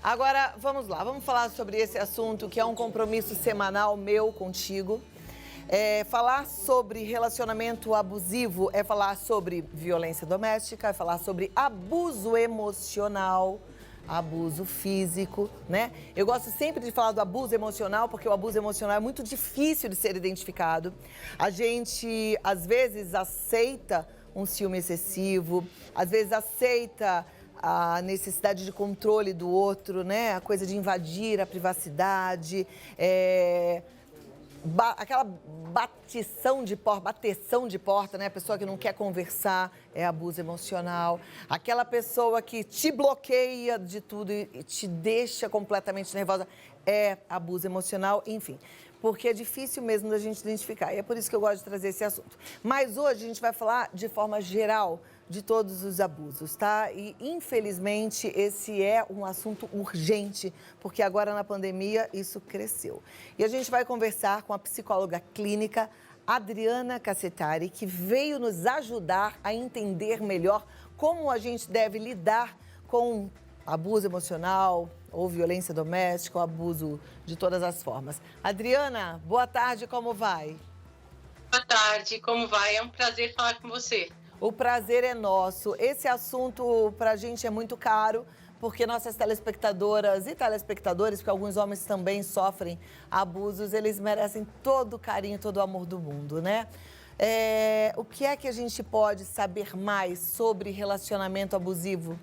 Agora, vamos lá, vamos falar sobre esse assunto que é um compromisso semanal meu contigo. Falar sobre relacionamento abusivo é falar sobre violência doméstica, é falar sobre abuso emocional, abuso físico, né? Eu gosto sempre de falar do abuso emocional, porque o abuso emocional é muito difícil de ser identificado. A gente, às vezes, aceita um ciúme excessivo, às vezes aceita a necessidade de controle do outro, né? A coisa de invadir a privacidade, aquela bateção de porta, né? A pessoa que não quer conversar é abuso emocional. Aquela pessoa que te bloqueia de tudo e te deixa completamente nervosa é abuso emocional, enfim. Porque é difícil mesmo da gente identificar. E é por isso que eu gosto de trazer esse assunto. Mas hoje a gente vai falar de forma geral de todos os abusos, tá? E, infelizmente, esse é um assunto urgente, porque agora na pandemia isso cresceu. E a gente vai conversar com a psicóloga clínica Adriana Cassetari, que veio nos ajudar a entender melhor como a gente deve lidar com abuso emocional ou violência doméstica, ou abuso de todas as formas. Adriana, boa tarde, como vai? Boa tarde, como vai? É um prazer falar com você. O prazer é nosso. Esse assunto para a gente é muito caro, porque nossas telespectadoras e telespectadores, porque alguns homens também sofrem abusos, eles merecem todo o carinho, todo o amor do mundo, né? O que é que a gente pode saber mais sobre relacionamento abusivo?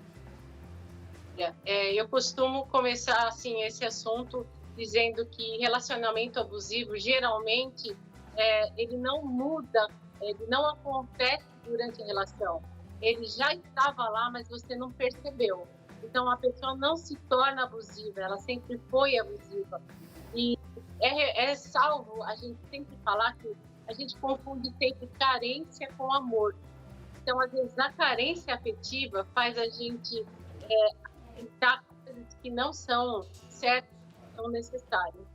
Eu costumo começar assim esse assunto dizendo que relacionamento abusivo geralmente ele não muda, ele não acontece durante a relação. Ele já estava lá, mas você não percebeu. Então a pessoa não se torna abusiva, ela sempre foi abusiva. E é salvo a gente sempre falar que a gente confunde sempre carência com amor. Então, às vezes, a carência afetiva faz a gente aceitar coisas que não são certas, não são necessárias.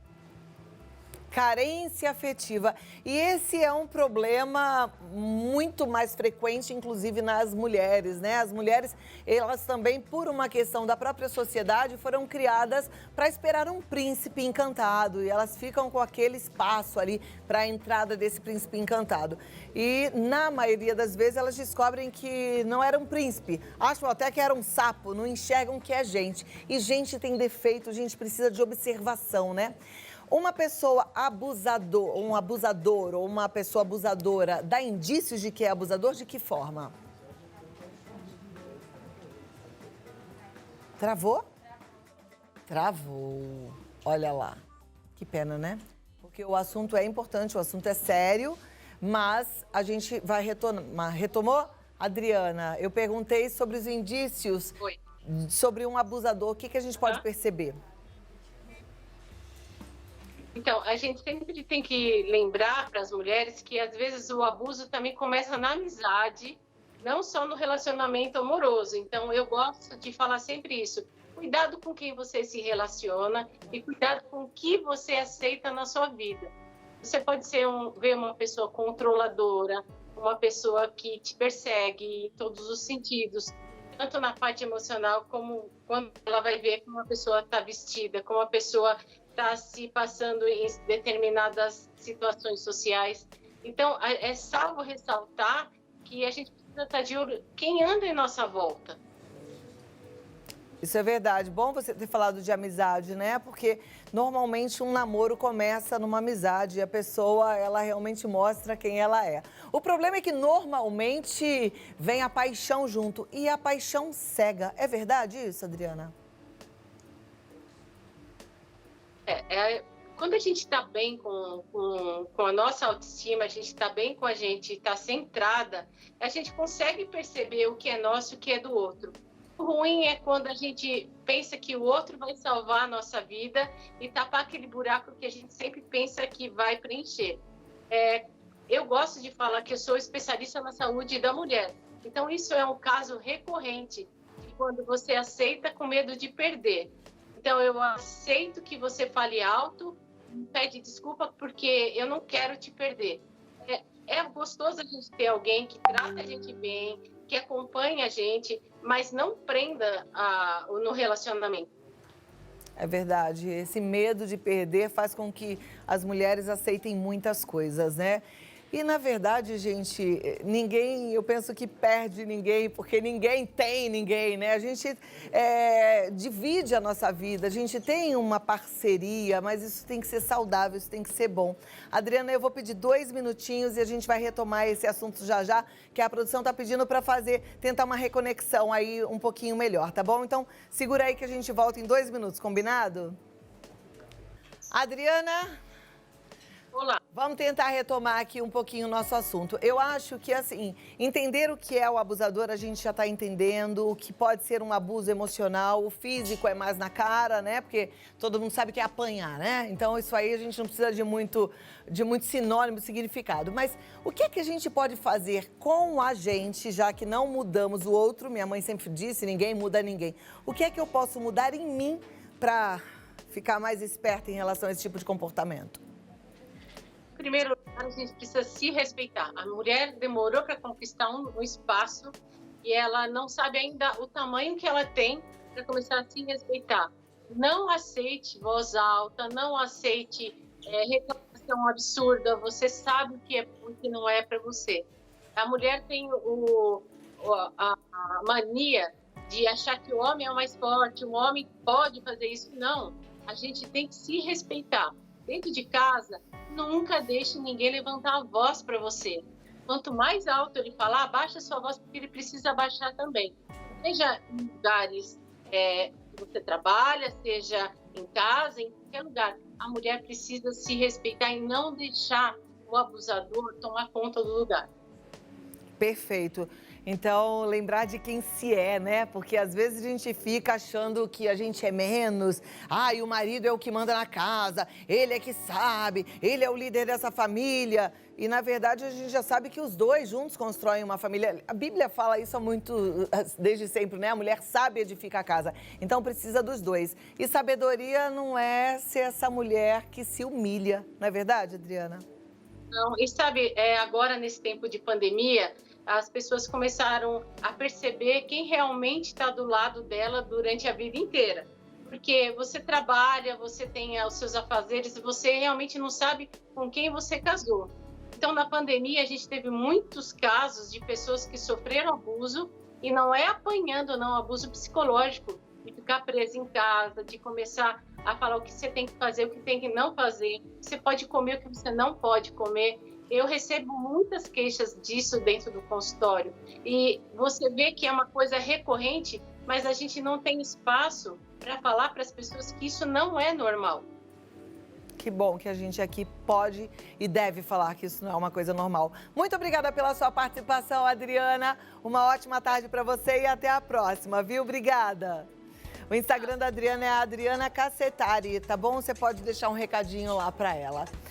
Carência afetiva. E esse é um problema muito mais frequente, inclusive nas mulheres, né? As mulheres, elas também, por uma questão da própria sociedade, foram criadas para esperar um príncipe encantado. E elas ficam com aquele espaço ali para a entrada desse príncipe encantado. E, na maioria das vezes, elas descobrem que não era um príncipe. Acham até que era um sapo, não enxergam que é gente. E gente tem defeito, gente precisa de observação, né? Uma pessoa um abusador ou uma pessoa abusadora dá indícios de que é abusador? De que forma? Travou? Travou. Olha lá. Que pena, né? Porque o assunto é importante, o assunto é sério, mas a gente vai retomar. Retomou? Adriana, eu perguntei sobre os indícios Oi. sobre um abusador. O que a gente pode perceber? Então, a gente sempre tem que lembrar para as mulheres que, às vezes, o abuso também começa na amizade, não só no relacionamento amoroso. Então, eu gosto de falar sempre isso. Cuidado com quem você se relaciona e cuidado com o que você aceita na sua vida. Você pode ver uma pessoa controladora, uma pessoa que te persegue em todos os sentidos, tanto na parte emocional como quando ela vai ver como uma pessoa está vestida, como uma pessoa está se passando em determinadas situações sociais. Então, é salvo ressaltar que a gente precisa estar de olho quem anda em nossa volta. Isso é verdade. Bom você ter falado de amizade, né? Porque normalmente um namoro começa numa amizade e a pessoa, ela realmente mostra quem ela é. O problema é que normalmente vem a paixão junto e a paixão cega. É verdade isso, Adriana? Quando a gente está bem com a nossa autoestima, a gente está bem com a gente, está centrada, a gente consegue perceber o que é nosso e o que é do outro. O ruim é quando a gente pensa que o outro vai salvar a nossa vida e tapar aquele buraco que a gente sempre pensa que vai preencher. Eu gosto de falar que eu sou especialista na saúde da mulher. Então, isso é um caso recorrente de quando você aceita com medo de perder. Então, eu aceito que você fale alto, me pede desculpa porque eu não quero te perder. É gostoso a gente ter alguém que trata a gente bem, que acompanha a gente, mas não prenda no relacionamento. É verdade. Esse medo de perder faz com que as mulheres aceitem muitas coisas, né? E, na verdade, gente, eu penso que perde ninguém, porque ninguém tem ninguém, né? A gente divide a nossa vida, a gente tem uma parceria, mas isso tem que ser saudável, isso tem que ser bom. Adriana, eu vou pedir 2 minutinhos e a gente vai retomar esse assunto já, que a produção está pedindo para tentar uma reconexão aí um pouquinho melhor, tá bom? Então, segura aí que a gente volta em 2 minutos, combinado? Adriana? Olá. Vamos tentar retomar aqui um pouquinho o nosso assunto. Eu acho que, assim, entender o que é o abusador, a gente já está entendendo, o que pode ser um abuso emocional, o físico é mais na cara, né? Porque todo mundo sabe que é apanhar, né? Então, isso aí a gente não precisa de muito sinônimo, significado. Mas o que é que a gente pode fazer com a gente, já que não mudamos o outro? Minha mãe sempre disse, ninguém muda ninguém. O que é que eu posso mudar em mim para ficar mais esperta em relação a esse tipo de comportamento? Em primeiro lugar, a gente precisa se respeitar. A mulher demorou para conquistar um espaço e ela não sabe ainda o tamanho que ela tem para começar a se respeitar. Não aceite voz alta, não aceite reclamação absurda. Você sabe o que é e o que não é para você. A mulher tem a mania de achar que o homem é o mais forte, o homem pode fazer isso. Não, a gente tem que se respeitar. Dentro de casa, nunca deixe ninguém levantar a voz para você. Quanto mais alto ele falar, abaixa a sua voz, porque ele precisa abaixar também. Seja em lugares que você trabalha, seja em casa, em qualquer lugar. A mulher precisa se respeitar e não deixar o abusador tomar conta do lugar. Perfeito. Então, lembrar de quem se é, né? Porque às vezes a gente fica achando que a gente é menos. E o marido é o que manda na casa, ele é que sabe, ele é o líder dessa família. E, na verdade, a gente já sabe que os dois juntos constroem uma família. A Bíblia fala isso desde sempre, né? A mulher sabe edificar a casa. Então, precisa dos dois. E sabedoria não é ser essa mulher que se humilha. Não é verdade, Adriana? Não, e sabe, agora nesse tempo de pandemia, as pessoas começaram a perceber quem realmente está do lado dela durante a vida inteira. Porque você trabalha, você tem os seus afazeres e você realmente não sabe com quem você casou. Então, na pandemia, a gente teve muitos casos de pessoas que sofreram abuso, e não é apanhando, não, abuso psicológico, de ficar presa em casa, de começar a falar o que você tem que fazer, o que tem que não fazer, você pode comer, o que você não pode comer. Eu recebo muitas queixas disso dentro do consultório. E você vê que é uma coisa recorrente, mas a gente não tem espaço para falar para as pessoas que isso não é normal. Que bom que a gente aqui pode e deve falar que isso não é uma coisa normal. Muito obrigada pela sua participação, Adriana. Uma ótima tarde para você e até a próxima, viu? Obrigada. O Instagram da Adriana é a Adriana Cassetari, tá bom? Você pode deixar um recadinho lá para ela.